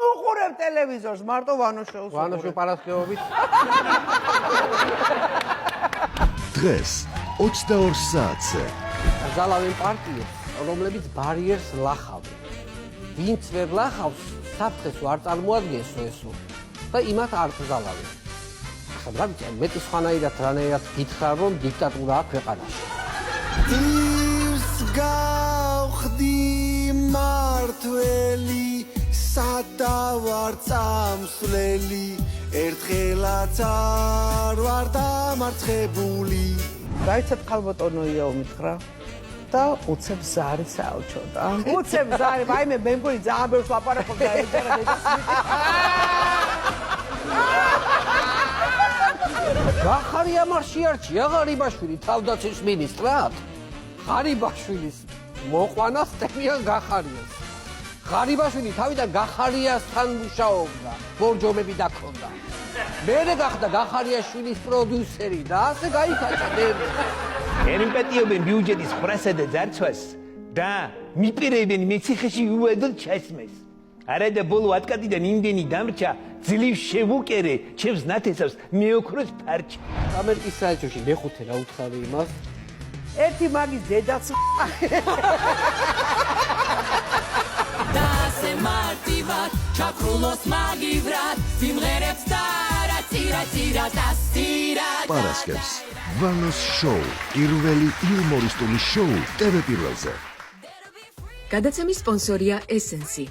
უყურებ ტელევიზორს, მარტო ვანო შოუს. ვანოშო პარასკევობით. დღეს 22 საათზე ზალავენ პარტიებს, რომლებიც ბარიერს ლახავენ. ვინც ვერ ლახავს, საფრთხეს არ წარმოადგენს ესო და იმათ არ ზალავენ. ახლა რა ვიცი, მეტი სხვანაირად რანაირად გითხრა, რომ დიქტატურაა ქვეყანაში. ის გავხდი მართველი სადავარ წამსვლელი ერთხელაც არ ვარ დამარცხებული გაიცეთ ხალბატონო იაო მითხრა და უცებ ზარი საუჩოდა. უცებ ზარი, ვაიმე მე მგონი ძალიან ბევრს ლაპარაკობ და ეჯერა დედასმიტი. გახარია მარშიარჩია ღარიბაშვილი თავდაცვის მინისტრად. ღარიბაშვილის მოყვანა სტემიან გახარიას. ღარიბაშვილი თავიდან გახარიასთან მუშაობდა, ბორჯომები დაქონდა. მერე გახდა გახარიაშვილის პროდიუსერი და ასე გაიქაჭა დემი. ერიმპეტიობენ ბიუჯეტის ხრასა და ძარცვას და მიპირებენ მეციხეში უადოდ ჩასმეს. არა და ბოლო ატკატიდან იმდენი დამრჩა, ძლივ შევუკერე, ჩემს ნათესავს მეოქროს ფარჩა. ამერიკის საელჩოში მეხუთე რა უთხარი იმას. ერთი მაგის დედაც Dase martivat, chakrulos magivrat, simgerevs tara, tira, tastira. პარასკევს ვანოს შოუ, პირველი იუმორისტული შოუ TV პირველზე. გადაცემის სპონსორია Essence.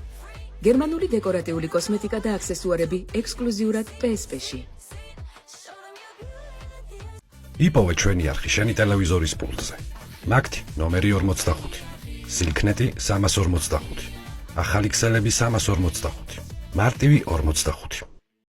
გერმანული დეკორატიული კოსმეტიკა და აქსესუარები ექსკლუზიურად PSP-ში. იპოვე ჩვენი არხი შენი ტელევიზორის პულტზე. მაგთი ნომერი 45. სილქნეტი 345. ახალი ქსელები 345. მარტივი 45.